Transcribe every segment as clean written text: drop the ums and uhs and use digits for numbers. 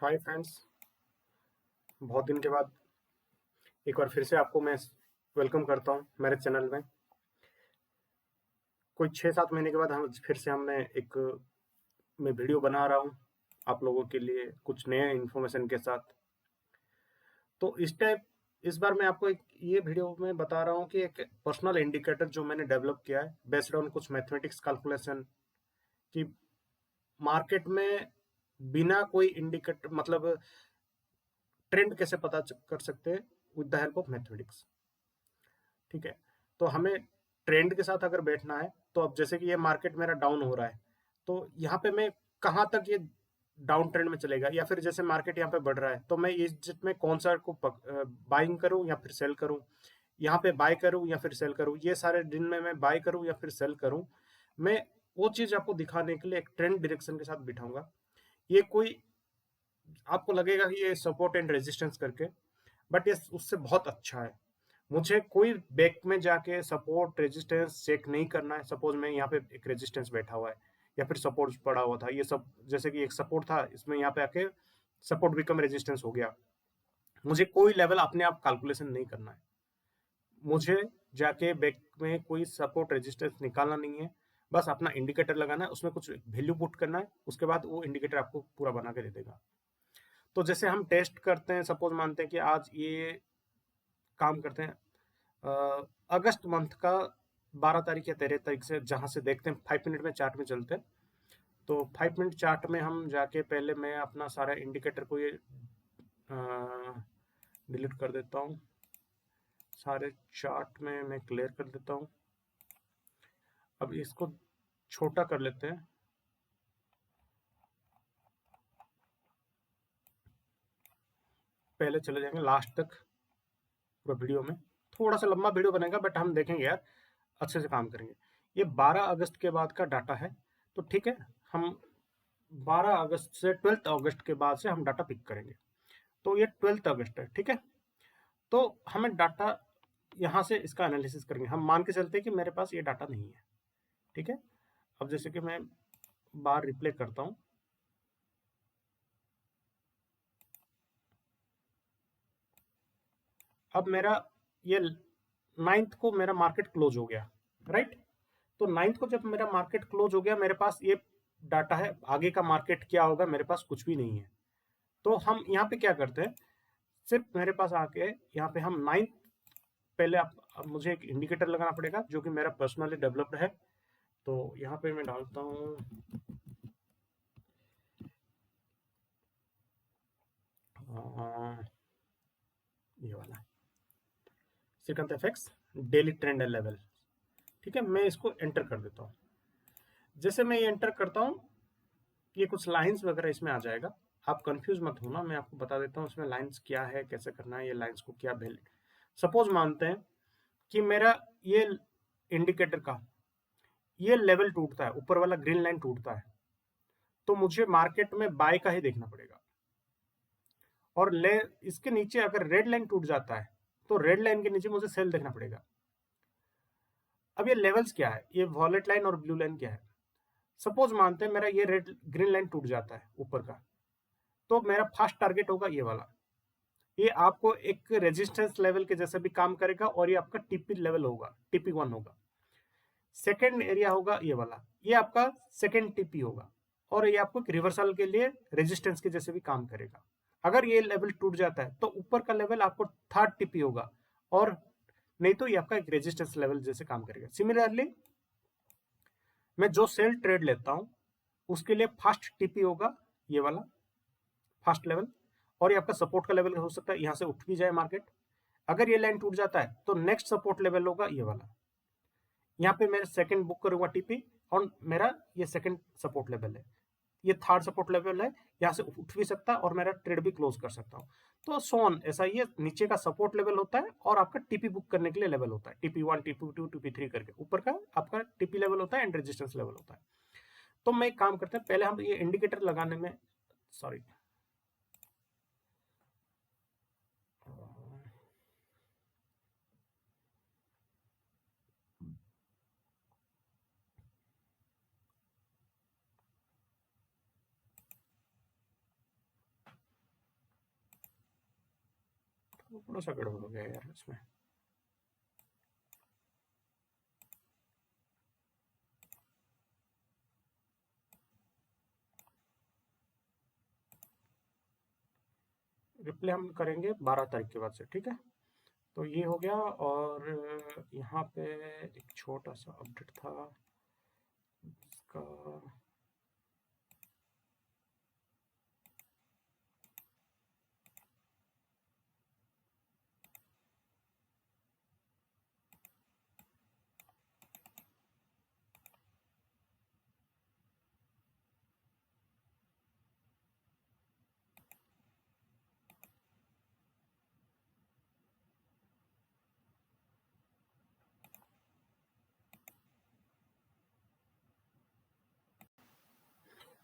Hi friends. बहुत दिन के बाद एक बार फिर से आपको मैं वेलकम करता हूं मेरे चैनल में। कोई 6-7 महीने के बाद हम फिर से हमने एक मैं वीडियो बना रहा हूं आप लोगों के लिए कुछ नए इन्फॉर्मेशन के साथ। तो इस बार मैं आपको एक ये वीडियो में बता रहा हूं कि एक पर्सनल इंडिकेटर जो मैंने डेवलप किया है बेस्ड ऑन कुछ मैथमेटिक्स कैलकुलेशन कि मार्केट में बिना कोई इंडिकेटर मतलब ट्रेंड कैसे पता कर सकते हैं with the help of mathematics. ठीक है। तो हमें ट्रेंड के साथ अगर बैठना है तो अब जैसे कि ये मार्केट मेरा डाउन हो रहा है तो यहाँ पे मैं कहाँ तक ये डाउन ट्रेंड में चलेगा या फिर जैसे मार्केट यहाँ पे बढ़ रहा है तो मैं इस जित में कौन सा को बाइंग करूं या फिर सेल करूं, यहाँ पे बाय करूं या फिर सेल करूं, ये सारे दिन में मैं बाय करूं या फिर सेल करूं। मैं वो चीज आपको दिखाने के लिए एक ट्रेंड डायरेक्शन के साथ बिठाऊंगा। ये कोई आपको लगेगा कि ये सपोर्ट एंड रेजिस्टेंस करके, बट ये उससे बहुत अच्छा है। मुझे कोई बैक में जाके सपोर्ट रेजिस्टेंस चेक नहीं करना है। सपोज मैं यहाँ पे एक रेजिस्टेंस बैठा हुआ है या फिर सपोर्ट पड़ा हुआ था, ये सब जैसे कि एक सपोर्ट था, इसमें यहाँ पे आके सपोर्ट बिकम रेजिस्टेंस हो गया। मुझे कोई लेवल अपने आप कैलकुलेशन नहीं करना है। मुझे जाके बैक में कोई सपोर्ट रेजिस्टेंस निकालना नहीं है। बस अपना इंडिकेटर लगाना है, उसमें कुछ वैल्यू पुट करना है, उसके बाद वो इंडिकेटर आपको पूरा बना के दे देगा। तो जैसे हम टेस्ट करते हैं, सपोज मानते हैं कि आज ये काम करते हैं अगस्त मंथ का 12 तारीख या 13 तारीख से, जहां से देखते हैं 5 मिनट में चार्ट में चलते हैं। तो 5 मिनट चार्ट में हम जाके पहले मैं अपना सारा इंडिकेटर को ये डिलीट कर देता हूँ। सारे चार्ट में मैं क्लियर कर देता हूँ। अब इसको छोटा कर लेते हैं। पहले चले जाएंगे लास्ट तक पूरा वीडियो में। थोड़ा सा लंबा वीडियो बनेगा बट हम देखेंगे यार, अच्छे से काम करेंगे। ये 12 अगस्त के बाद का डाटा है। तो ठीक है, हम 12 अगस्त से 12 अगस्त के बाद से हम डाटा पिक करेंगे। तो ये 12 अगस्त है, ठीक है। तो हमें डाटा यहाँ से इसका एनालिसिस करेंगे। हम मान के चलते हैं कि मेरे पास ये डाटा नहीं है, ठीक है। अब जैसे कि मैं बार रिप्ले करता हूँ। अब मेरा ये 9th को मेरा मार्केट क्लोज हो गया, राइट। तो 9th को जब मेरा मार्केट क्लोज हो गया, मेरे पास ये डाटा है। आगे का मार्केट क्या होगा मेरे पास कुछ भी नहीं है। तो हम यहाँ पे क्या करते हैं, सिर्फ मेरे पास आके यहाँ पे हम 9th, पहले अब मुझे एक इंडिकेटर लगाना पड़ेगा जो कि मेरा पर्सनली डेवलप्ड है। तो यहाँ पे मैं डालता हूँ ये वाला Shrikant FX daily trend level. ठीक है, मैं इसको एंटर कर देता हूँ। जैसे मैं ये एंटर करता हूँ, ये कुछ लाइंस वगैरह इसमें आ जाएगा। आप कंफ्यूज मत होना, मैं आपको बता देता हूँ इसमें लाइंस क्या है, कैसे करना है, ये लाइंस को क्या वैल्यू। सपोज मानते हैं कि मेरा ये इंडिकेटर का ये लेवल टूटता है, ऊपर वाला ग्रीन लाइन टूटता है, तो मुझे मार्केट में बाय का ही देखना पड़ेगा। और ले इसके नीचे अगर रेड लाइन टूट जाता है तो रेड लाइन के नीचे मुझे सेल देखना पड़ेगा। अब ये लेवल्स क्या है, ये वॉलेट लाइन और ब्लू लाइन क्या है। सपोज मानते हैं मेरा ये रेड ग्रीन लाइन टूट जाता है ऊपर का, तो मेरा फर्स्ट टारगेट होगा ये वाला। ये आपको एक रेजिस्टेंस लेवल के जैसे भी काम करेगा और ये आपका टीपी लेवल होगा, टीपी 1 होगा। सेकेंड एरिया होगा ये वाला, ये आपका सेकेंड टीपी होगा। और ये आपको रिवर्सल के लिए रेजिस्टेंस के जैसे भी काम करेगा। अगर ये लेवल टूट जाता है तो ऊपर का लेवल आपको थर्ड टीपी होगा, और नहीं तो ये आपका एक रेजिस्टेंस लेवल जैसे काम करेगा। सिमिलरली मैं जो सेल ट्रेड लेता हूं उसके लिए फर्स्ट टीपी होगा ये वाला, फर्स्ट लेवल। और ये आपका सपोर्ट का लेवल हो सकता है, यहां से उठ भी जाए मार्केट। अगर ये लाइन टूट जाता है तो नेक्स्ट सपोर्ट लेवल होगा ये वाला। यहाँ पे मैं सेकंड बुक करूंगा टीपी, और मेरा ये सेकंड सपोर्ट लेवल है, ये थर्ड सपोर्ट लेवल है। यहाँ से उठ भी सकता है और मेरा ट्रेड भी क्लोज कर सकता हूँ। तो सोन ऐसा ये नीचे का सपोर्ट लेवल होता है और आपका टीपी बुक करने के लिए लेवल होता है, टीपी 1, टीपी 2, टीपी 3 करके। ऊपर का आपका टीपी लेवल होता है एंड रेजिस्टेंस लेवल होता है। तो मैं एक काम करते हैं, पहले हम ये इंडिकेटर लगाने में, सॉरी, थोड़ा सा गड़बड़ हो गया यार इसमें। रिप्ले हम करेंगे 12 तारीख के बाद से, ठीक है। तो ये हो गया, और यहाँ पे एक छोटा सा अपडेट था इसका।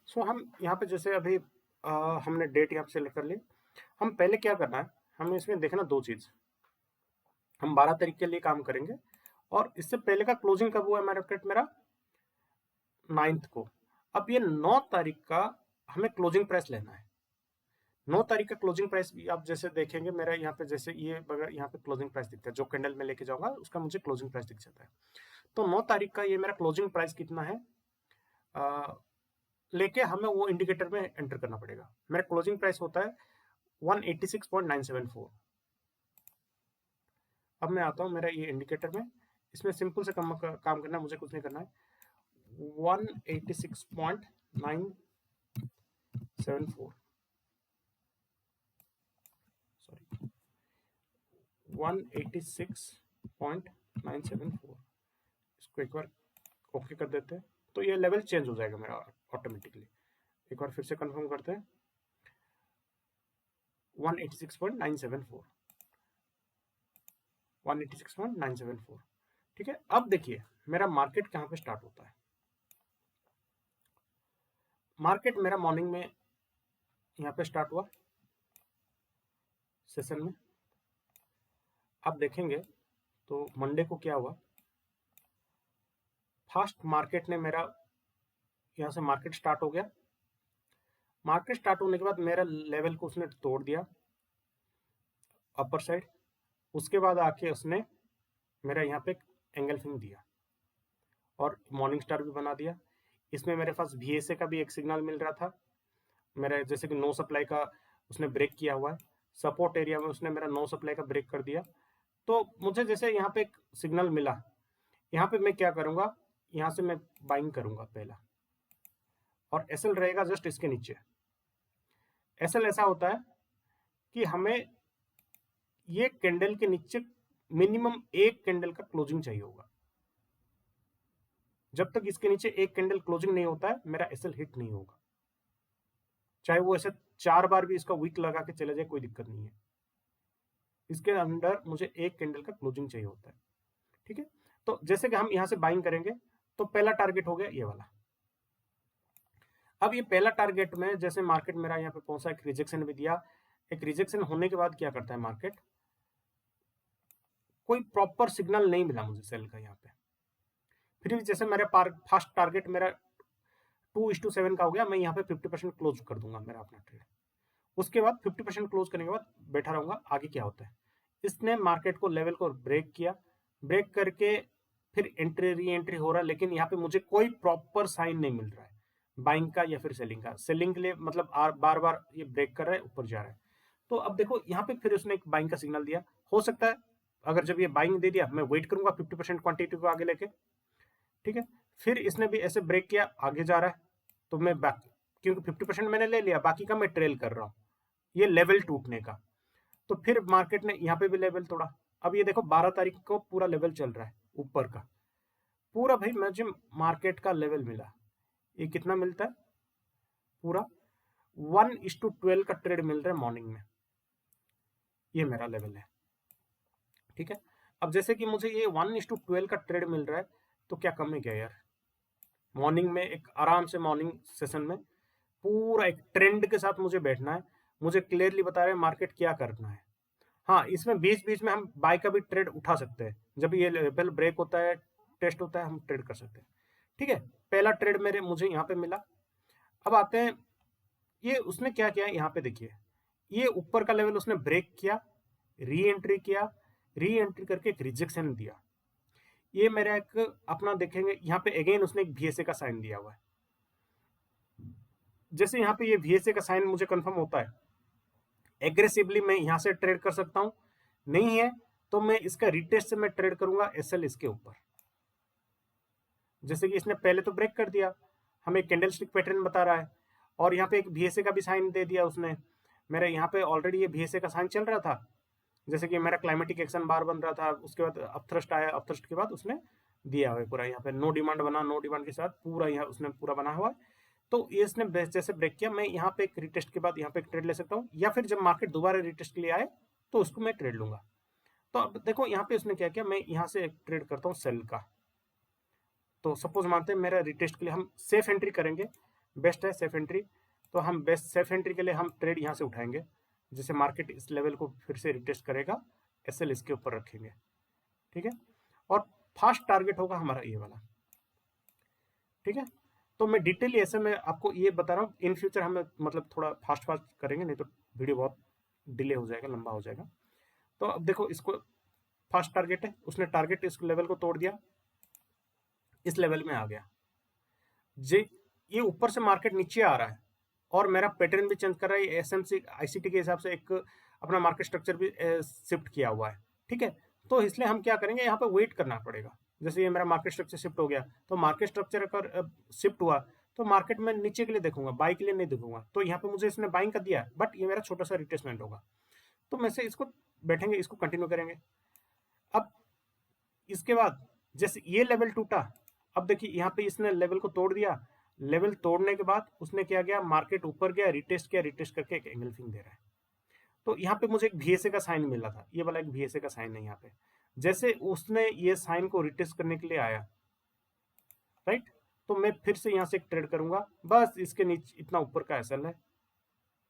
सो हम यहाँ पे जैसे अभी हमने डेट यहाँ पे सेलेक्ट कर ली। हम पहले क्या करना है, हमें इसमें देखना दो चीज। हम 12 तारीख के लिए काम करेंगे, और इससे पहले का क्लोजिंग कब हुआ है मार्केट मेरा, 9th को। अब ये 9 तारीख का हमें क्लोजिंग प्राइस लेना है। 9 तारीख का क्लोजिंग प्राइस भी आप जैसे देखेंगे मेरा यहाँ पे, जैसे ये यहाँ पे क्लोजिंग प्राइस दिखता है, जो कैंडल में लेके जाऊंगा उसका मुझे क्लोजिंग प्राइस दिख जाता है। तो 9 तारीख का ये मेरा क्लोजिंग प्राइस कितना है, लेके हमें वो इंडिकेटर में एंटर करना पड़ेगा। मेरा क्लोजिंग प्राइस होता है 186.974। अब मैं आता हूँ मेरा ये इंडिकेटर में, इसमें सिंपल से काम करना है, मुझे कुछ नहीं करना है। 186.974, सॉरी 186.974, इसको एक बार ओके कर देते हैं, तो ये लेवल चेंज हो जाएगा मेरा ऑटोमेटिकली। एक बार फिर से कंफर्म करते हैं, 186.974, 186.974, ठीक है। अब देखिए मेरा मार्केट कहाँ पे स्टार्ट होता है। मार्केट मेरा मॉर्निंग में यहाँ पे स्टार्ट हुआ सेशन में। आप देखेंगे तो मंडे को क्या हुआ, फास्ट मार्केट ने मेरा यहाँ से मार्केट स्टार्ट हो गया। मार्केट स्टार्ट होने के बाद मेरा लेवल को उसने तोड़ दिया अपर साइड। उसके बाद आके उसने मेरा यहाँ पे एंगल फिंग दिया और मॉर्निंग स्टार भी बना दिया। इसमें मेरे पास VSA का भी एक सिग्नल मिल रहा था मेरा, जैसे कि नो सप्लाई का उसने ब्रेक किया हुआ है। सपोर्ट एरिया में उसने मेरा नो सप्लाई का ब्रेक कर दिया। तो मुझे जैसे यहाँ पे एक सिग्नल मिला, यहाँ पे मैं क्या करूंगा, यहाँ से मैं बाइंग करूंगा पहला, और SL रहेगा जस्ट इसके नीचे। SL ऐसा होता है कि हमें ये कैंडल के नीचे मिनिमम एक कैंडल का क्लोजिंग चाहिए होगा। जब तक इसके नीचे एक कैंडल क्लोजिंग नहीं होता है, मेरा SL हिट नहीं होगा। चाहे वो ऐसे 4 बार भी इसका वीक लगा के चले जाए, कोई दिक्कत नहीं है। इसके अंदर मुझे एक कैंडल का क्लोजिंग चाहिए होता है, ठीक है। तो जैसे कि हम यहां से बाइंग करेंगे, तो पहला टारगेट हो गया ये वाला। अब ये पहला टारगेट में जैसे मार्केट मेरा यहाँ पे पहुंचा, एक रिजेक्शन भी दिया। एक रिजेक्शन होने के बाद क्या करता है मार्केट, कोई प्रॉपर सिग्नल नहीं मिला मुझे सेल का यहाँ पे। फिर जैसे मेरे फर्स्ट टारगेट मेरा 2:7 का हो गया, मैं यहाँ पे 50% क्लोज कर दूंगा मेरा अपना ट्रेड। उसके बाद 50% क्लोज करने के बाद बैठा रहूंगा, आगे क्या होता है। इसने मार्केट को लेवल को ब्रेक किया, ब्रेक करके फिर एंट्री री एंट्री हो रहा है, लेकिन यहाँ पे मुझे कोई प्रॉपर साइन नहीं मिल रहा है बाइंग का या फिर सेलिंग का। सेलिंग के लिए मतलब बार बार ये ब्रेक कर रहा है, ऊपर जा रहा है। तो अब देखो यहाँ पे फिर उसने एक बाइंग का सिग्नल दिया। हो सकता है अगर जब ये बाइंग दे दिया, मैं वेट करूंगा 50% क्वांटिटी को आगे लेके, ठीक है। फिर इसने भी ऐसे ब्रेक किया, आगे जा रहा है, तो मैं क्योंकि 50% मैंने ले लिया, बाकी का मैं ट्रेल कर रहा हूँ ये लेवल टूटने का। तो फिर मार्केट ने यहाँ पे भी लेवल तोड़ा। अब ये देखो 12 तारीख को पूरा लेवल चल रहा है ऊपर का पूरा। भाई मुझे मार्केट का लेवल मिला, ये कितना मिलता है, पूरा 1:12 का ट्रेड मिल रहा है मॉर्निंग में, ये मेरा लेवल है, ठीक है। अब जैसे कि मुझे ये 1:12 का ट्रेड मिल रहा है, तो क्या कम है क्या यार। मॉर्निंग में एक आराम से मॉर्निंग सेशन में पूरा एक ट्रेंड के साथ मुझे बैठना है, मुझे क्लियरली बता रहे हैं मार्केट क्या करना है। हाँ, इसमें बीच बीच में हम बाय का भी ट्रेड उठा सकते हैं, जब ये लेवल ब्रेक होता है, टेस्ट होता है, हम ट्रेड कर सकते हैं, ठीक है। पहला ट्रेड मेरे मुझे यहाँ पे मिला। अब आते हैं, ये उसने क्या किया यहाँ पे देखिए, ये ऊपर का लेवल उसने ब्रेक किया, री एंट्री किया, री एंट्री करके एक रिजेक्शन दिया। ये मेरा एक अपना देखेंगे, यहाँ पे अगेन उसने एक VSA का साइन दिया हुआ है। जैसे यहाँ पे ये VSA का साइन मुझे कंफर्म होता है, एग्रेसिवली मैं यहाँ से ट्रेड कर सकता हूँ, नहीं है तो मैं इसका रिटेस्ट से मैं ट्रेड करूंगा SL इसके ऊपर। जैसे कि इसने पहले तो ब्रेक कर दिया, हमें कैंडल स्टिक पैटर्न बता रहा है, और यहाँ पे एक VSA का भी साइन दे दिया उसने। मेरा यहाँ पे ऑलरेडी ये VSA का साइन चल रहा था, जैसे कि मेरा क्लाइमेटिक एक्शन बार बन रहा था, उसके बाद अपथ्रस्ट आया, अपथ्रस्ट के बाद उसने दिया हुआ है पूरा, यहाँ पे नो डिमांड बना, नो डिमांड के साथ पूरा यहाँ उसने पूरा बना हुआ है। तो ये इसने जैसे ब्रेक किया, मैं यहाँ पे एक रिटेस्ट के बाद यहाँ पे एक ट्रेड ले सकता हूँ, या फिर जब मार्केट दोबारा रिटेस्ट के लिए आए तो उसको मैं ट्रेड लूंगा। तो अब देखो यहाँ पे उसने क्या किया, मैं यहाँ से एक ट्रेड करता हूँ सेल का। तो सपोज मानते हैं मेरा रिटेस्ट के लिए हम सेफ एंट्री करेंगे, बेस्ट है सेफ एंट्री। तो हम बेस्ट सेफ एंट्री के लिए हम ट्रेड यहाँ से उठाएंगे, जैसे मार्केट इस लेवल को फिर से रिटेस्ट करेगा, SL इसके ऊपर रखेंगे, ठीक है। और फास्ट टारगेट होगा हमारा ये वाला, ठीक है। तो मैं डिटेल ऐसे में आपको ये बता रहा हूँ, इन फ्यूचर हमें मतलब थोड़ा फास्ट करेंगे, नहीं तो वीडियो बहुत डिले हो जाएगा, लंबा हो जाएगा। तो अब देखो इसको फास्ट टारगेट है, उसने टारगेट इस लेवल को तोड़ दिया, इस लेवल में आ गया जे, ये ऊपर से मार्केट नीचे आ रहा है और मेरा पैटर्न भी चेंज कर रहा है, SMC ICT के हिसाब से एक अपना मार्केट स्ट्रक्चर भी शिफ्ट किया हुआ है, ठीक है। तो इसलिए हम क्या करेंगे, यहाँ पे वेट करना पड़ेगा। जैसे ये मेरा मार्केट स्ट्रक्चर शिफ्ट हो गया, तो मार्केट स्ट्रक्चर अगर शिफ्ट हुआ तो मार्केट में नीचे के लिए देखूंगा, बाई के लिए नहीं देखूंगा। तो यहाँ पे मुझे इसने बाइंग कर दिया, बट ये मेरा छोटा सा रिट्रेसमेंट होगा, तो मैं से इसको बैठेंगे, इसको कंटिन्यू करेंगे। अब इसके बाद जैसे ये लेवल टूटा, अब देखिए यहाँ पे इसने लेवल को तोड़ दिया, लेवल तोड़ने के बाद उसने क्या किया, मार्केट ऊपर गया, रिटेस्ट किया, रिटेस्ट करके एक एंगल्फिंग दे रहा है। तो यहाँ पे मुझे एक VSA का साइन मिला था, ये वाला एक VSA का साइन है यहाँ पे। जैसे उसने ये साइन को रिटेस्ट करने के लिए आया, राइट, तो मैं फिर से यहाँ से एक ट्रेड करूंगा, बस इसके नीचे इतना ऊपर का SL है,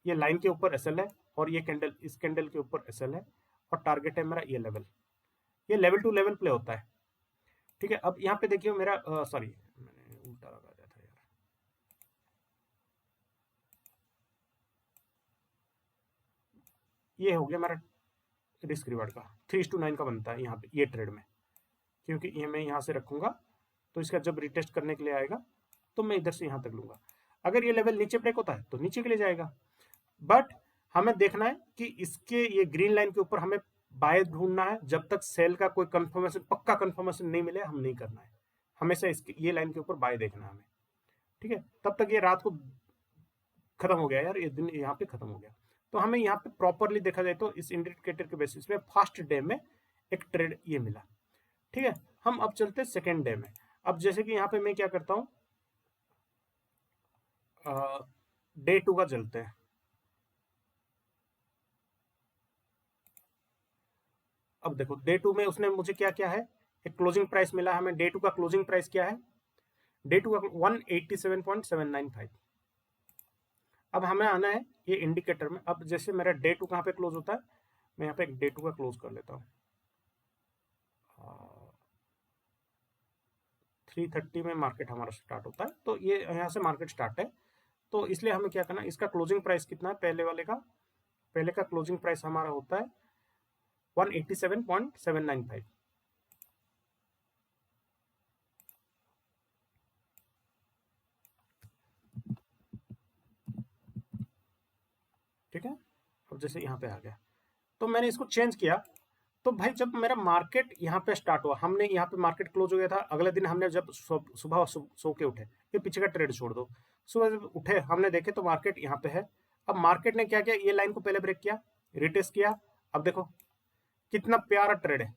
ये लाइन के ऊपर SL है, और ये कैंडल, इस कैंडल के ऊपर SL है, और टारगेट है मेरा ये लेवल। ये लेवल टू लेवल प्ले होता है, ठीक है। अब यहाँ पे देखिए मेरा सॉरी मैंने उल्टा लगा दिया था यार, ये हो गया मेरा रिस्क रिवार्ड का 3:9 का बनता है यहाँ पे ये ट्रेड में, क्योंकि ये मैं यहाँ से रखूंगा, तो इसका जब रिटेस्ट करने के लिए आएगा तो मैं इधर से यहाँ तक लूंगा। अगर ये लेवल नीचे ब्रेक होता है तो नीचे के लिए जाएगा, बट हमें देखना है कि इसके ये ग्रीन लाइन के ऊपर हमें बाय ढूंढना है। जब तक सेल का कोई कंफर्मेशन, पक्का कंफर्मेशन नहीं मिले, हम नहीं करना है, हमेशा इसके ये लाइन के ऊपर बाय देखना है हमें, ठीक है। तब तक ये रात को खत्म हो गया यार, ये दिन यहाँ पे खत्म हो गया। तो हमें यहाँ पे प्रॉपरली देखा जाए तो इस इंडिकेटर के बेसिस पे फर्स्ट डे में एक ट्रेड ये मिला, ठीक है। हम अब चलते हैं सेकेंड डे में। अब जैसे कि यहाँ पे मैं क्या करता हूँ, डे 2 का चलते हैं। अब देखो डे 2 में उसने मुझे क्या क्या है, एक क्लोजिंग प्राइस मिला हमें। डे 2 का क्लोजिंग प्राइस क्या है, डे 2 का 187.795। अब हमें आना है ये इंडिकेटर में। अब जैसे मेरा डे 2 कहाँ पे क्लोज होता है, मैं यहाँ पे एक डे 2 का क्लोज कर लेता हूँ, 3:30 में मार्केट हमारा स्टार्ट होता है, तो ये यहाँ से मार्केट स्टार्ट है। तो इसलिए हमें क्या करना है, इसका क्लोजिंग प्राइस कितना है, पहले वाले का, पहले का क्लोजिंग प्राइस हमारा होता है 187.795, ठीक है। अब जैसे यहाँ पे आ गया, तो मैंने इसको चेंज किया। तो भाई जब मेरा मार्केट यहाँ पे स्टार्ट हुआ, हमने यहाँ पे मार्केट क्लोज हो गया था, अगले दिन हमने जब सुबह सो के उठे, ये पीछे का ट्रेड छोड़ दो, सुबह जब उठे हमने देखे तो मार्केट यहाँ पे है। अब मार्केट ने क्या किया, ये लाइन को पहले ब्रेक किया, रिटेस्ट किया। अब देखो कितना प्यारा ट्रेड है,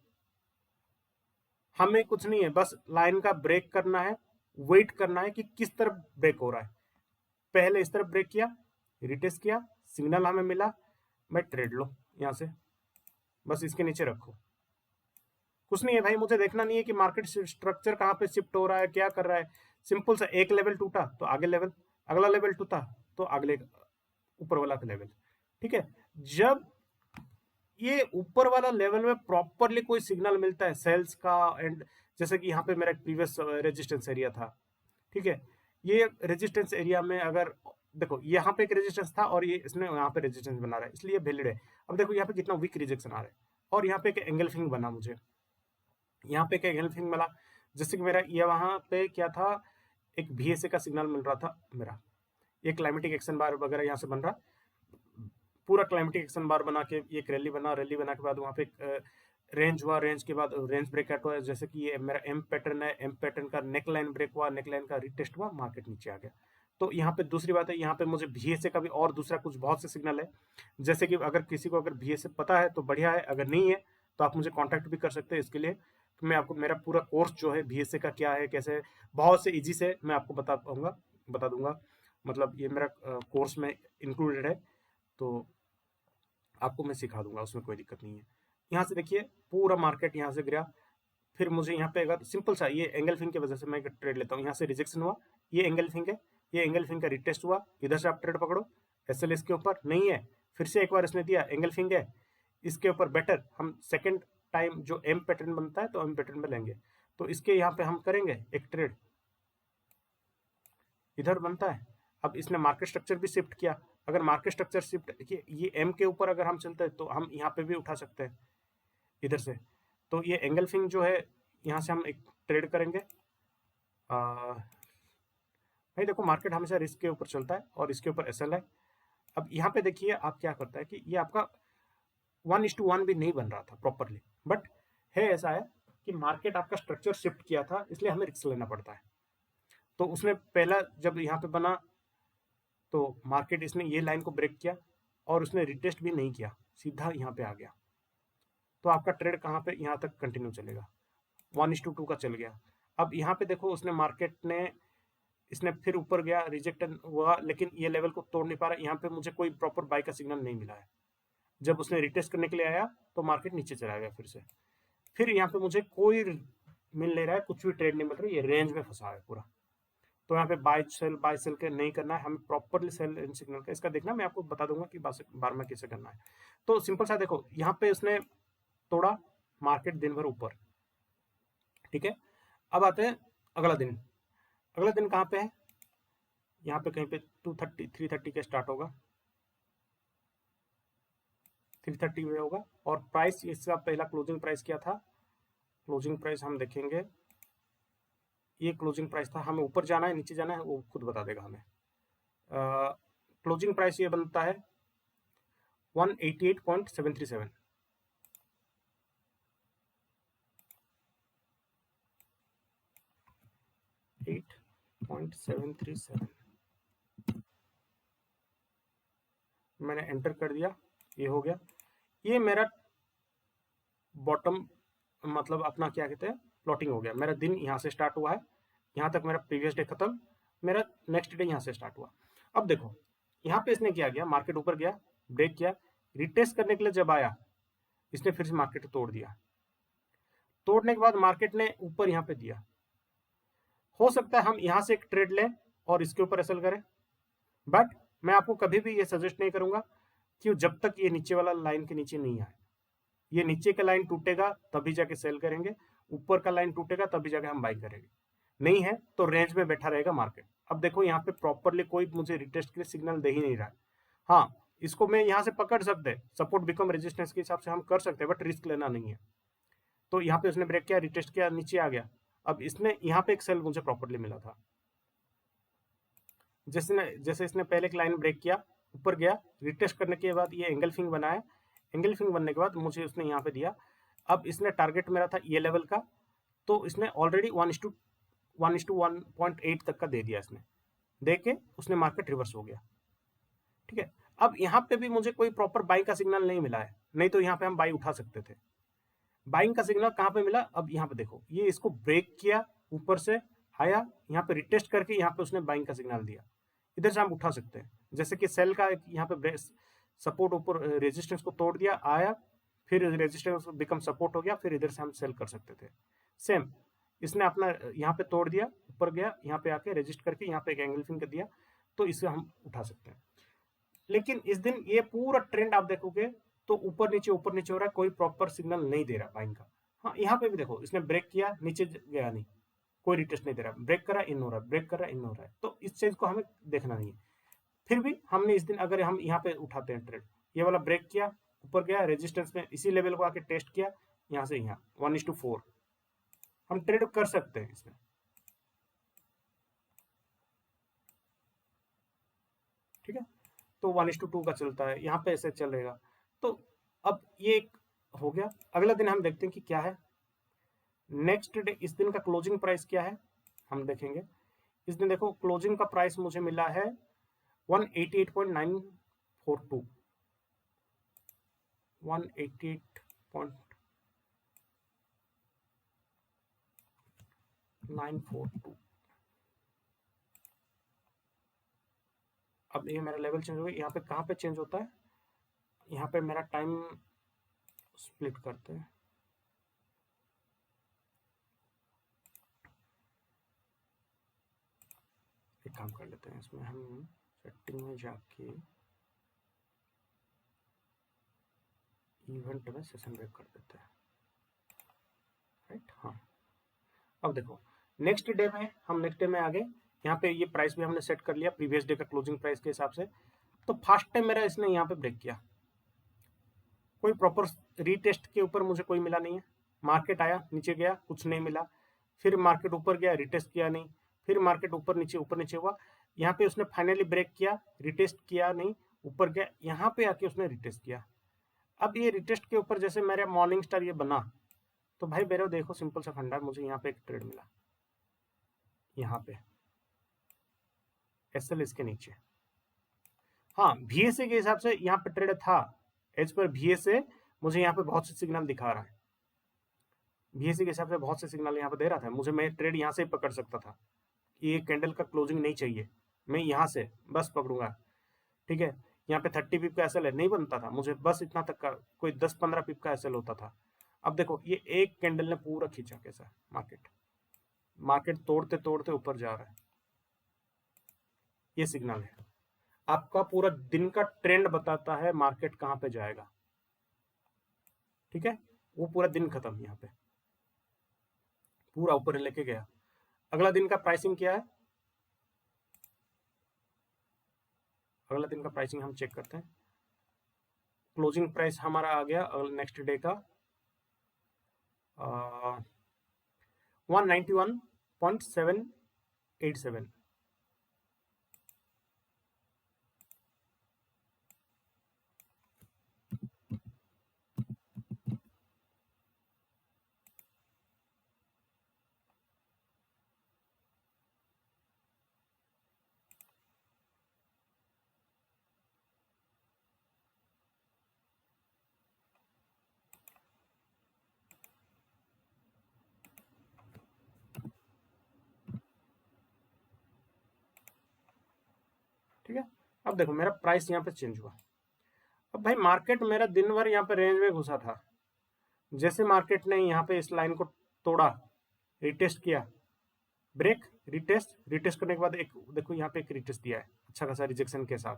हमें कुछ नहीं है, बस लाइन का ब्रेक करना है, वेट करना है कि किस तरफ ब्रेक हो रहा है। पहले इस तरफ ब्रेक किया, रिटेस्ट किया, सिग्नल हमें मिला, मैं ट्रेड लो यहाँ से, बस इसके नीचे रखो। कुछ नहीं है भाई, मुझे देखना नहीं है कि मार्केट स्ट्रक्चर कहाँ पे शिफ्ट हो रहा है, क्या कर रहा है। सिंपल सा, एक लेवल टूटा तो आगे लेवल, अगला लेवल टूटा तो अगले ऊपर वाला लेवल, ठीक है। जब ये ऊपर वाला लेवल में प्रॉपरली कोई सिग्नल मिलता है सेल्स का, एंड जैसे कि यहाँ पे मेरा प्रीवियस रेजिस्टेंस एरिया था, ठीक है, ये रेजिस्टेंस एरिया में अगर देखो यहाँ पे एक रेजिस्टेंस था और ये इसने यहाँ पे रेजिस्टेंस बना रहा है, इसलिए वैलिड है। अब देखो यहाँ पे कितना वीक रिजेक्शन आ रहा है, और यहाँ पे एक एंगल्फिंग बना मुझे, यहाँ पे एक एंगल्फिंग मिला, जैसे कि मेरा ये वहाँ पे क्या था, एक VSA का सिग्नल मिल रहा था मेरा, ये क्लाइमेटिक एक्शन बार वगैरह यहाँ से बन रहा, पूरा क्लाइमेटिक एक्शन बार बना के एक रैली बना, रैली बना के बाद वहाँ पे एक रेंज हुआ, रेंज के बाद रेंज ब्रेकआउट हुआ, जैसे कि ये मेरा एम पैटर्न है, एम पैटर्न का नेक लाइन ब्रेक हुआ, नेक लाइन का रिटेस्ट हुआ, मार्केट नीचे आ गया। तो यहाँ पे दूसरी बात है, यहाँ पे मुझे VSA का भी और दूसरा कुछ बहुत से सिग्नल है, जैसे कि अगर किसी को अगर VSA पता है तो बढ़िया है, अगर नहीं है तो आप मुझे कॉन्टैक्ट भी कर सकते हैं इसके लिए। तो मैं आपको मेरा पूरा कोर्स जो है VSA का क्या है कैसे है, बहुत से ईजी से मैं आपको बता दूंगा, मतलब ये मेरा कोर्स में इंक्लूडेड है, तो आपको मैं सिखा दूंगा, उसमें कोई दिक्कत नहीं है। यहाँ से देखिए पूरा मार्केट यहाँ से गिरा, फिर मुझे यहाँ पे अगर सिंपल सा ये एंगल्फिंग की वजह से मैं ट्रेड लेता हूँ, यहाँ से रिजेक्शन हुआ, ये एंगल्फिंग है, ये एंगल्फिंग का रिटेस्ट हुआ, इधर से आप ट्रेड पकड़ो, SLS के ऊपर नहीं है, फिर से एक बार इसने दिया एंगल्फिंग है, इसके ऊपर बेटर हम सेकेंड टाइम जो एम पैटर्न बनता है तो एम पैटर्न में लेंगे, तो इसके यहाँ पे हम करेंगे एक ट्रेड, इधर बनता है। अब इसने मार्केट स्ट्रक्चर भी शिफ्ट किया, अगर मार्केट स्ट्रक्चर शिफ्ट ये एम के ऊपर अगर हम चलते हैं तो हम यहाँ पे भी उठा सकते हैं इधर से, तो ये एंगल्फिंग जो है यहाँ से हम एक ट्रेड करेंगे। भाई देखो मार्केट हमेशा रिस्क के ऊपर चलता है और इसके ऊपर SL है। अब यहाँ पे देखिए आप क्या करता है कि ये आपका 1:1 भी नहीं बन रहा था प्रॉपरली, बट है ऐसा है कि मार्केट आपका स्ट्रक्चर शिफ्ट किया था, इसलिए हमें रिस्क लेना पड़ता है। तो उसने पहला जब यहाँ पे बना तो मार्केट इसने ये लाइन को ब्रेक किया और उसने रिटेस्ट भी नहीं किया, सीधा यहाँ पे आ गया, तो आपका ट्रेड कहाँ पे यहाँ तक कंटिन्यू चलेगा, 1:2 का चल गया। अब यहाँ पे देखो उसने मार्केट ने इसने फिर ऊपर गया, रिजेक्ट हुआ, लेकिन ये लेवल को तोड़ नहीं पा रहा, यहाँ पे मुझे कोई प्रॉपर बाय का सिग्नल नहीं मिला है। जब उसने रिटेस्ट करने के लिए आया तो मार्केट नीचे चला गया फिर यहाँ पे मुझे कोई मिल नहीं रहा है, कुछ भी ट्रेड नहीं मिल रहा है, ये रेंज में फंसा है पूरा। तो यहाँ पे बाय सेल के नहीं करना है, हमें प्रॉपरली सेल इन सिग्नल का इसका देखना, मैं आपको बता दूंगा कि बार में कैसे करना है। तो सिंपल सा देखो यहाँ पे उसने तोड़ा, मार्केट दिन भर ऊपर, ठीक है। अब आते हैं अगला दिन, अगला दिन कहाँ पे है, यहाँ पे कहीं पे 330 के स्टार्ट होगा, 330 में होगा, और प्राइस इसका पहला क्लोजिंग प्राइस क्या था, क्लोजिंग प्राइस हम देखेंगे, ये क्लोजिंग प्राइस था, हमें ऊपर जाना है नीचे जाना है वो खुद बता देगा हमें। क्लोजिंग प्राइस ये बनता है 188.737, मैंने एंटर कर दिया, ये हो गया, ये मेरा बॉटम मतलब अपना क्या कहते हैं प्लॉटिंग हो गया, मेरा दिन यहाँ से स्टार्ट हुआ है, यहाँ तक मेरा प्रीवियस डे खत्म, मेरा नेक्स्ट डे यहाँ से स्टार्ट हुआ। अब देखो यहाँ पे इसने क्या किया, मार्केट ऊपर गया, ब्रेक किया, रिटेस्ट करने के लिए जब आया इसने फिर से मार्केट तोड़ दिया, तोड़ने के बाद मार्केट ने ऊपर यहाँ पे दिया, हो सकता है हम यहाँ से एक ट्रेड लें और इसके ऊपर एसएल करें, बट मैं आपको कभी भी ये सजेस्ट नहीं करूंगा कि जब तक ये नीचे वाला लाइन के नीचे नहीं आए, ये नीचे का लाइन टूटेगा तभी जाके सेल करेंगे, ऊपर का लाइन टूटेगा तभी जाके हम बाई करेंगे, नहीं है तो रेंज में बैठा रहेगा मार्केट। अब देखो यहाँ पे प्रॉपरली कोई मुझे रिटेस्ट के लिए सिग्नल दे ही नहीं रहा, हाँ इसको मैं यहाँ से पकड़ सकते, सपोर्ट बिकम रेजिस्टेंस के हिसाब से हम कर सकते हैं, बट रिस्क लेना नहीं है। तो यहाँ पे उसने ब्रेक किया, रिटेस्ट किया, नीचे आ गया, अब इसने यहाँ पे एक सेल मुझे प्रॉपरली मिला था, जैसे इसने पहले एक लाइन ब्रेक किया, ऊपर गया, रिटेस्ट करने के बाद ये एंगल्फिंग बना है, एंगल्फिंग बनने के बाद मुझे उसने यहाँ पे दिया, अब इसने टारगेट मेरा था ये लेवल का, तो इसने ऑलरेडी 1:1.8 तक का दे दिया, इसने दे के उसने मार्केट रिवर्स हो गया, ठीक है। अब यहाँ पे भी मुझे कोई प्रॉपर बाई का सिग्नल नहीं मिला है, नहीं तो यहाँ पे हम बाई उठा सकते थे। बाइंग का सिग्नल कहाँ पे मिला, अब यहाँ पे देखो ये इसको ब्रेक किया, ऊपर से आया, यहाँ पे रिटेस्ट करके यहाँ पे उसने बाइंग का सिग्नल दिया, इधर से हम उठा सकते हैं, जैसे कि सेल का यहाँ पे सपोर्ट ऊपर रेजिस्टेंस को तोड़ दिया, आया, फिर रेजिस्टेंस बिकम सपोर्ट हो गया, फिर इधर से हम सेल कर सकते थे। सेम इसने अपना यहाँ पे तोड़ दिया, ऊपर गया, यहाँ पे आके रजिस्ट करके यहाँ पे एक एंगल्फिंग कर दिया, तो इसे हम उठा सकते हैं। लेकिन इस दिन ये पूरा ट्रेंड आप देखोगे तो ऊपर नीचे हो रहा है, कोई प्रॉपर सिग्नल नहीं दे रहा बाइंग का। हाँ यहाँ पे भी देखो इसने ब्रेक किया, नीचे गया नहीं, कोई रिटेस्ट नहीं दे रहा, ब्रेक करा इन हो रहा है, ब्रेक करा इन हो रहा है, तो इस चीज को हमें देखना नहीं है। फिर भी हमने इस दिन अगर हम यहाँ पे उठाते हैं ट्रेड, ये वाला ब्रेक किया, ऊपर गया रेजिस्टेंस में, इसी लेवल को आके टेस्ट किया, यहाँ से यहाँ 1:4 हम ट्रेड कर सकते हैं इसमें। ठीक है, तो 1:2 का चलता है, यहाँ पे ऐसे चलेगा। तो अब ये एक हो गया। अगला दिन हम देखते हैं कि क्या है नेक्स्ट डे, इस दिन का क्लोजिंग प्राइस क्या है हम देखेंगे। इस दिन देखो क्लोजिंग का प्राइस मुझे मिला है 188.942, 188.942। अब ये मेरा लेवल चेंज हो गया। यहाँ पे कहाँ पे चेंज होता है, यहाँ पे मेरा टाइम स्प्लिट करते हैं। एक काम कर लेते हैं, इसमें हम सेटिंग में जाके इवेंट में सेशन ब्रेक कर देते हैं, राइट। हाँ, अब देखो नेक्स्ट डे में हम नेक्स्ट डे में आ गए। यहाँ पे ये प्राइस भी हमने सेट कर लिया प्रीवियस डे का क्लोजिंग प्राइस के हिसाब से। तो फर्स्ट टाइम मेरा इसने यहाँ पे ब्रेक किया, कोई प्रॉपर रीटेस्ट के ऊपर मुझे कोई मिला नहीं है। मार्केट आया, नीचे गया, कुछ नहीं मिला, फिर मार्केट ऊपर गया, रिटेस्ट किया नहीं, फिर मार्केट ऊपर नीचे हुआ। यहाँ पे उसने फाइनली ब्रेक किया, रिटेस्ट किया नहीं, ऊपर गया, यहाँ पे आके उसने रिटेस्ट किया। अब ये रिटेस्ट के ऊपर जैसे मेरा मॉर्निंग स्टार ये बना, तो भाई मेरे देखो सिंपल सा फंडा, मुझे यहाँ पे एक ट्रेड मिला, यहाँ पे एसएल इसके नीचे। हाँ, VSA के हिसाब से यहाँ पे ट्रेड था, एज पर VSA मुझे यहाँ पे बहुत से सिग्नल दिखा रहा है। VSA के हिसाब से बहुत से सिग्नल यहाँ पे दे रहा था मुझे, मैं ट्रेड यहाँ से पकड़ सकता था। ये कैंडल का क्लोजिंग नहीं चाहिए, मैं यहाँ से बस पकड़ूंगा। ठीक है, यहाँ पे 30 पिप का एसएल है, नहीं बनता था मुझे, बस इतना तक का, कोई 10-15 पिप का एसएल होता था। अब देखो ये एक कैंडल ने पूरा खींचा कैसा, मार्केट तोड़ते तोड़ते ऊपर जा रहा है। ये सिग्नल है, आपका पूरा दिन का ट्रेंड बताता है मार्केट कहां पे जाएगा। ठीक है, वो पूरा दिन खत्म, यहाँ पे पूरा ऊपर लेके गया। अगला दिन का प्राइसिंग क्या है, अगला दिन का प्राइसिंग हम चेक करते हैं। क्लोजिंग प्राइस हमारा आ गया नेक्स्ट डे का 191.787। ठीक है, अब देखो मेरा प्राइस यहाँ पे चेंज हुआ। अब भाई मार्केट मेरा दिन भर यहाँ पे रेंज में घुसा था, जैसे मार्केट ने यहाँ पे इस लाइन को तोड़ा, रिटेस्ट किया, ब्रेक, रिटेस्ट, रिटेस्ट करने के बाद एक देखो यहाँ पे एक रिटेस्ट दिया है अच्छा खासा रिजेक्शन के साथ,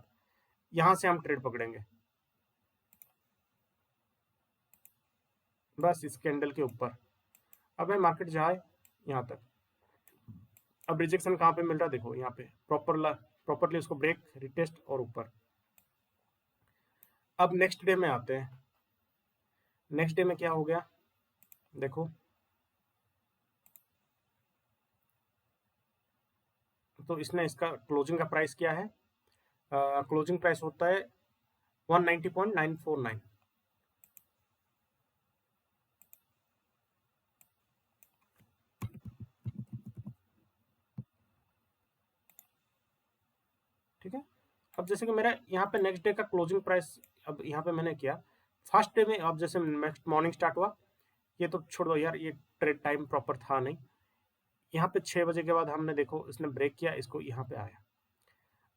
यहाँ से हम ट्रेड पकड़ेंगे बस इस कैंडल के ऊपर। अब भाई मार्केट जाए यहाँ तक, अब रिजेक्शन कहाँ पे मिल रहा है देखो, यहाँ पे प्रॉपरली उसको ब्रेक, रिटेस्ट और ऊपर। अब नेक्स्ट डे में आते हैं, नेक्स्ट डे में क्या हो गया देखो, तो इसने इसका क्लोजिंग का प्राइस क्या है, क्लोजिंग प्राइस होता है 190.949। ठीक है, अब जैसे कि मेरा यहाँ पे नेक्स्ट डे का क्लोजिंग प्राइस, अब यहाँ पे मैंने किया फर्स्ट डे में, अब जैसे नेक्स्ट मॉर्निंग स्टार्ट हुआ, ये तो छोड़ दो यार, ये ट्रेड टाइम प्रॉपर था नहीं। यहाँ पे 6 बजे के बाद हमने देखो इसने ब्रेक किया, इसको यहाँ पे आया।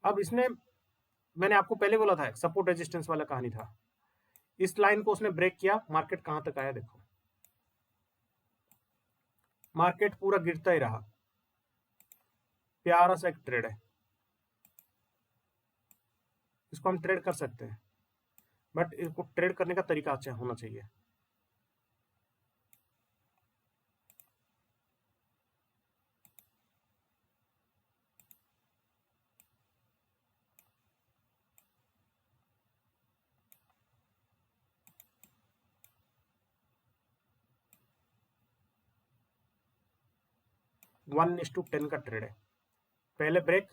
अब इसने, मैंने आपको पहले बोला था सपोर्ट रेजिस्टेंस वाला कहानी था, इस लाइन को उसने ब्रेक किया, मार्केट कहां तक आया देखो, मार्केट पूरा गिरता ही रहा। प्यारा सा एक ट्रेड है, इसको हम ट्रेड कर सकते हैं, बट इसको ट्रेड करने का तरीका अच्छा होना चाहिए। 1:10 का ट्रेड है। पहले ब्रेक,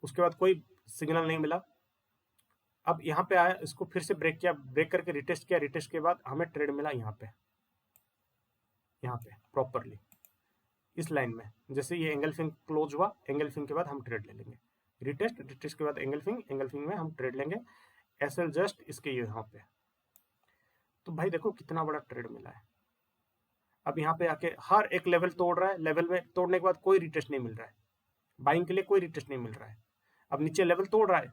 उसके बाद कोई सिग्नल नहीं मिला, अब यहाँ पे आया, इसको फिर से ब्रेक किया, ब्रेक करके रिटेस्ट किया, रिटेस्ट के बाद हमें ट्रेड मिला यहाँ पे प्रॉपरली इस लाइन में। जैसे ये एंगल फिंग क्लोज हुआ, एंगल फिंग के बाद हम ट्रेड ले लेंगे, रिटेस्ट, रिटेस्ट के बाद एंगल फिंग, एंगल फिंग में हम ट्रेड लेंगे एसएल जस्ट इसके यहाँ पे। तो भाई देखो कितना बड़ा ट्रेड मिला है। अब यहाँ पे आके हर एक लेवल तोड़ रहा है, लेवल में तोड़ने के बाद कोई रिटेस्ट नहीं मिल रहा है, बाइंग के लिए कोई रिटेस्ट नहीं मिल रहा है। अब नीचे लेवल तोड़ रहा है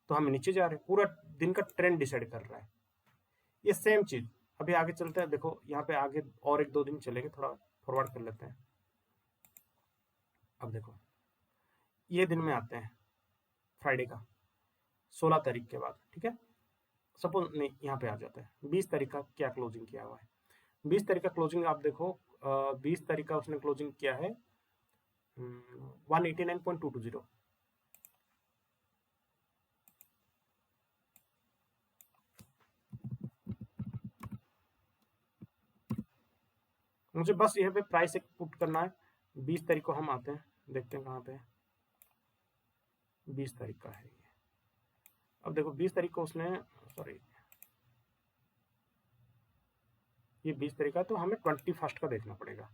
तो हम नीचे जा रहे हैं, पूरा दिन का ट्रेंड डिसाइड कर रहा है। ये सेम चीज अभी आगे चलते हैं, देखो यहाँ पे आगे और 1-2 दिन चलेंगे, थोड़ा फॉरवर्ड कर लेते हैं। अब देखो ये दिन में आते हैं फ्राइडे का 16 तारीख के बाद, ठीक है, सपोज नहीं यहाँ पे आ जाते हैं 20 तारीख का क्या क्लोजिंग किया हुआ है। 20 तारीख का क्लोजिंग आप देखो, 20 तारीख का उसने क्लोजिंग किया है 189.220। मुझे बस यहाँ पे प्राइस एक पुट करना है। 20 तारीख को हम आते हैं, देखते हैं कहाँ पे 20 तारीख का है ये। अब देखो 20 तारीख को उसने, सॉरी ये 20 तारीख का, तो हमें 21 का देखना पड़ेगा,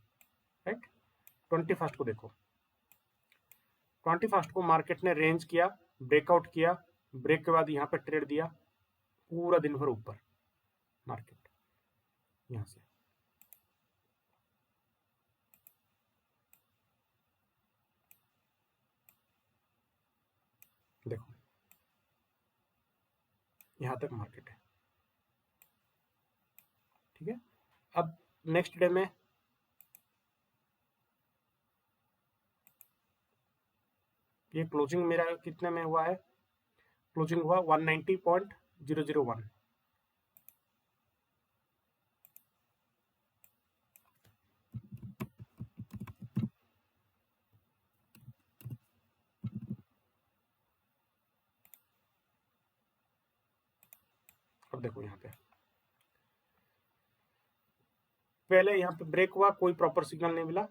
राइट। 21 को देखो, 21 को मार्केट ने रेंज किया, ब्रेकआउट किया, ब्रेक के बाद यहाँ पे ट्रेड दिया, पूरा दिन भर ऊपर मार्केट यहाँ से। देखो यहाँ तक मार्केट है, ठीक है। अब नेक्स्ट डे में ये क्लोजिंग मेरा कितने में हुआ है, क्लोजिंग हुआ 190.001। अब देखो यहाँ पे पहले यहाँ पे ब्रेक हुआ, कोई प्रॉपर सिग्नल नहीं मिला,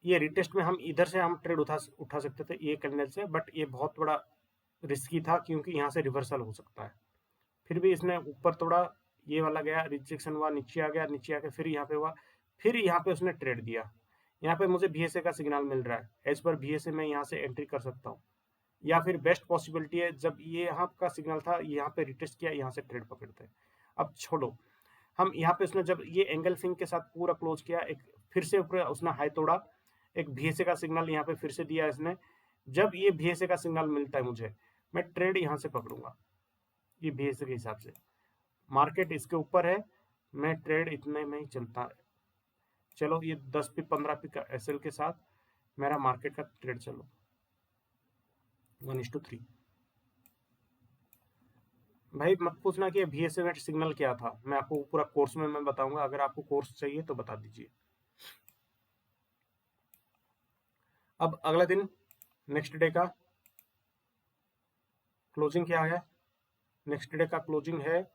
ये रिटेस्ट में हम इधर से हम ट्रेड उठा सकते थे ये कैंडल से, बट ये बहुत बड़ा रिस्की था क्योंकि यहाँ से रिवर्सल हो सकता है। फिर भी इसने ऊपर तोड़ा, ये वाला गया, रिजेक्शन हुआ, नीचे आ गया, नीचे आके फिर यहाँ पे हुआ, फिर यहाँ पे उसने ट्रेड दिया। यहाँ पे मुझे बीएसए का सिग्नल मिल रहा है, एज पर बीएसए मैं यहाँ से एंट्री कर सकता हूँ, या फिर बेस्ट पॉसिबिलिटी है जब ये यहाँ का सिग्नल था, यहाँ पे रिटेस्ट किया, यहाँ से ट्रेड पकड़ते हैं। अब छोड़ो, हम यहाँ पे उसने जब ये एंगल फिंग के साथ पूरा क्लोज किया, एक फिर से ऊपर उसने हाई तोड़ा, एक बीएसए का सिग्नल यहाँ पे फिर से दिया इसने। जब ये बीएसए का सिग्नल मिलता है मुझे, मैं ट्रेड यहाँ से पकड़ूंगा, ये बीएसए के हिसाब से मार्केट इसके ऊपर है, मैं ट्रेड इतने में ही चलता है। चलो ये 10 पिप 15 पिप का एसएल के साथ मेरा मार्केट का ट्रेड चलो 1:3। भाई मत पूछना कि बीएसए में सिग्नल क्या था, मैं आपको पूरा कोर्स में मैं बताऊंगा, अगर आपको कोर्स चाहिए तो बता दीजिए। अब अगला दिन नेक्स्ट डे का क्लोजिंग क्या है, नेक्स्ट डे का क्लोजिंग है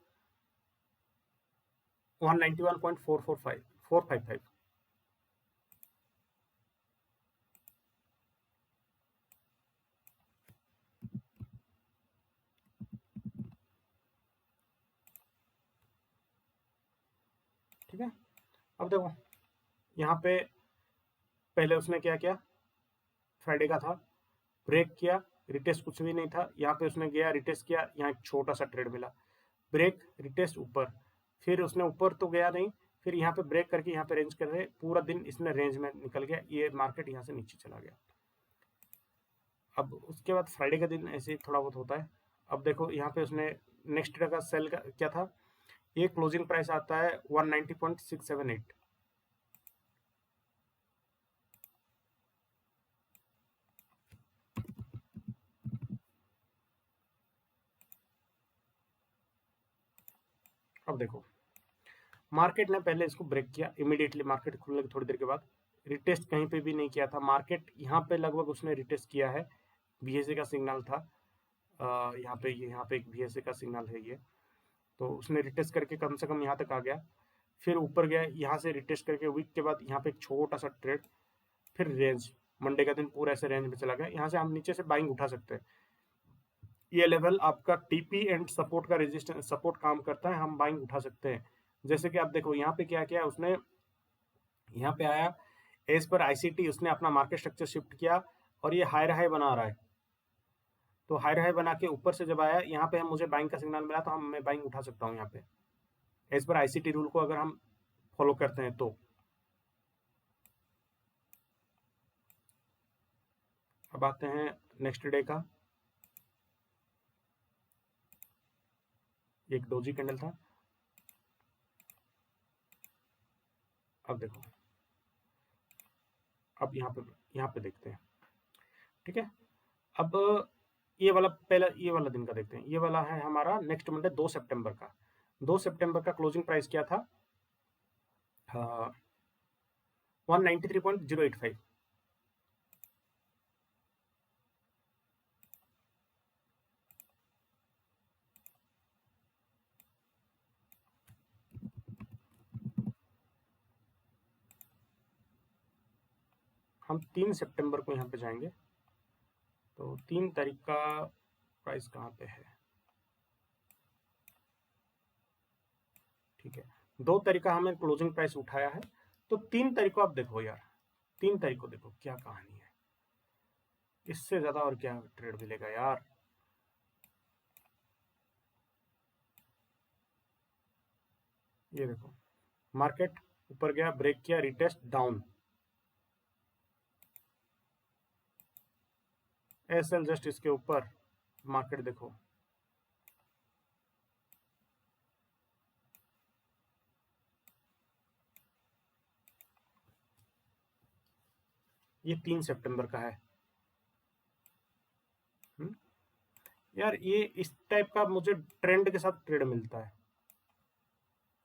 191.455। ठीक है। अब देखो यहाँ पे पहले उसने क्या किया, फ्राइडे का था, ब्रेक किया, रिटेस्ट कुछ भी नहीं था, यहाँ पे उसने गया, रिटेस्ट किया, यहाँ एक छोटा सा ट्रेड मिला, ब्रेक, रिटेस्ट, ऊपर, फिर उसने ऊपर तो गया नहीं, फिर यहाँ पे ब्रेक करके यहाँ पे रेंज कर रहे, पूरा दिन इसने रेंज में निकल गया, ये मार्केट यहाँ से नीचे चला गया। अब उसके बाद फ्राइडे का दिन ऐसे थोड़ा बहुत होता है। अब देखो यहाँ पे उसने नेक्स्ट डे का सेल का क्या था, ये क्लोजिंग प्राइस आता है 190.678। अब देखो मार्केट ने पहले इसको ब्रेक किया, इमीडिएटली मार्केट खुलने की थोड़ी देर के बाद, रिटेस्ट कहीं पे भी नहीं किया था मार्केट, यहाँ पे लगभग उसने रिटेस्ट किया है, बीएसए का सिग्नल था, यहाँ पे एक बीएसए का सिग्नल है ये, तो उसने रिटेस्ट करके कम से कम यहाँ तक आ गया, फिर ऊपर गया, यहाँ से रिटेस्ट करके वीक के बाद यहाँ पे एक छोटा सा ट्रेड, फिर रेंज, मंडे का दिन पूरा ऐसे रेंज में चला गया, यहाँ से हम नीचे से बाइंग उठा सकते हैं। ये लेवल आपका टीपी एंड सपोर्ट का रेजिस्टेंस सपोर्ट काम करता है, हम बाइंग उठा सकते हैं। जैसे कि आप देखो यहाँ पे क्या किया उसने, यहाँ पे आया एज पर आईसीटी, उसने अपना मार्केट स्ट्रक्चर शिफ्ट किया और ये हायर हाई बना रहा है। तो हायर हाई बना के ऊपर से जब आया यहाँ पे हम मुझे बाइंग का सिग्नल मिला, तो मैं बाइंग उठा सकता हूँ यहाँ पे एज पर आईसीटी रूल को अगर हम फॉलो करते हैं तो। अब आते हैं नेक्स्ट डे का, एक डोजी कैंडल था। अब देखो, अब यहाँ पे देखते हैं, ठीक है। अब ये वाला पहला, ये वाला दिन का देखते हैं। ये वाला है हमारा नेक्स्ट मंडे 2 सितंबर का। 2 सितंबर का क्लोजिंग प्राइस क्या था? 193.085। हम 3 सितंबर को यहाँ पे जाएंगे, तो 3 तारीख का प्राइस कहाँ पे है? ठीक है, 2 तारीख का हमें क्लोजिंग प्राइस उठाया है, तो 3 तारीख को आप देखो यार, 3 तारीख को देखो क्या कहानी है, इससे ज्यादा और क्या ट्रेड मिलेगा यार। ये देखो, मार्केट ऊपर गया, ब्रेक किया, रिटेस्ट डाउन, एसएल जस्ट इसके ऊपर, मार्केट देखो ये 3 सितंबर का है। यार ये इस टाइप का मुझे ट्रेंड के साथ ट्रेड मिलता है,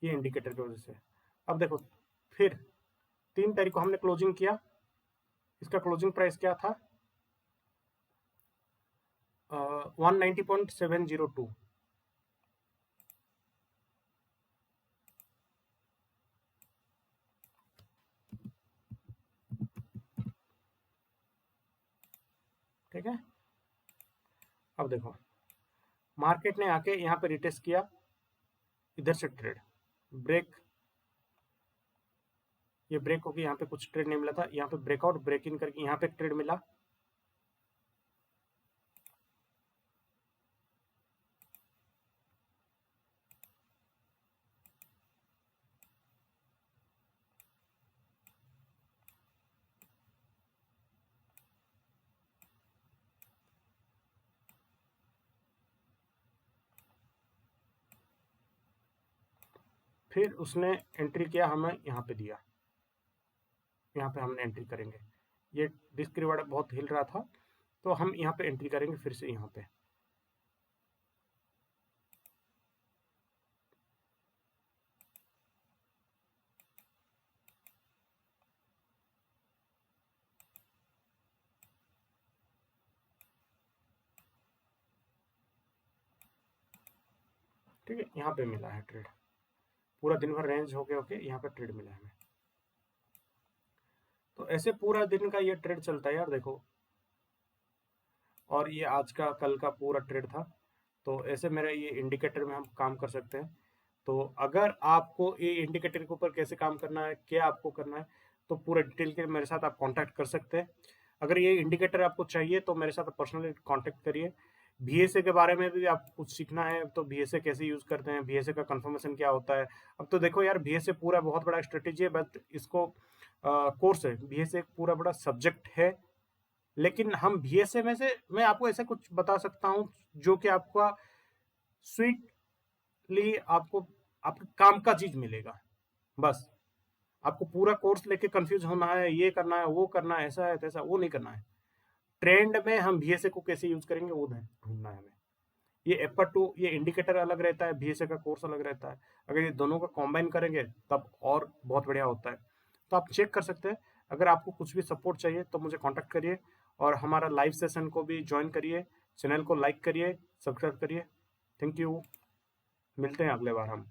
ये इंडिकेटर की वजह से। अब देखो, फिर 3 तारीख को हमने क्लोजिंग किया, इसका क्लोजिंग प्राइस क्या था? 190.702। ठीक है, अब देखो मार्केट ने आके यहाँ पे रिटेस्ट किया, इधर से ट्रेड ब्रेक, ये ब्रेक होगी, यहाँ पे कुछ ट्रेड नहीं मिला था, यहाँ पे ब्रेकआउट ब्रेक इन करके यहाँ पे ट्रेड मिला, फिर उसने एंट्री किया, हमें यहाँ पे दिया, यहाँ पे हमने एंट्री करेंगे। ये रिस्क रिवार्ड बहुत हिल रहा था, तो हम यहाँ पे एंट्री करेंगे फिर से यहाँ पे। ठीक है, यहाँ पे मिला है ट्रेड, पूरा दिन भर रेंज हो गया, ओके, यहाँ पे ट्रेड मिला है हमें। तो ऐसे पूरा दिन का ये ट्रेड चलता है यार, देखो। और ये आज का कल का पूरा ट्रेड था, तो ऐसे मेरा ये इंडिकेटर में हम काम कर सकते हैं। तो अगर आपको ये इंडिकेटर के ऊपर कैसे काम करना है, क्या आपको करना है, तो पूरा डिटेल के मेरे साथ आप कांटेक्ट कर सकते हैं। अगर ये इंडिकेटर आपको चाहिए तो मेरे साथ पर्सनली कांटेक्ट करिए। बीएसए के बारे में भी आप कुछ सीखना है तो बीएसए कैसे यूज करते हैं, बीएसए का कंफर्मेशन क्या होता है। अब तो देखो यार, बीएसए पूरा बहुत बड़ा स्ट्रेटेजी है, बट इसको कोर्स है, बीएसए एक पूरा बड़ा सब्जेक्ट है। लेकिन हम बीएसए में से मैं आपको ऐसा कुछ बता सकता हूँ जो कि आपका स्वीटली आपको आपके काम का चीज मिलेगा। बस आपको पूरा कोर्स लेके कंफ्यूज होना है, ये करना है, वो करना है, ऐसा है तैसा, वो नहीं करना है। ट्रेंड में हम बीएसए को कैसे यूज करेंगे वो ढूंढना है हमें। ये एपर टू, ये इंडिकेटर अलग रहता है, बीएसए का कोर्स अलग रहता है। अगर ये दोनों का कॉम्बाइन करेंगे तब और बहुत बढ़िया होता है। तो आप चेक कर सकते हैं। अगर आपको कुछ भी सपोर्ट चाहिए तो मुझे कांटेक्ट करिए, और हमारा लाइव सेशन को भी ज्वाइन करिए, चैनल को लाइक करिए, सब्सक्राइब करिए। थैंक यू, मिलते हैं अगले बार हम।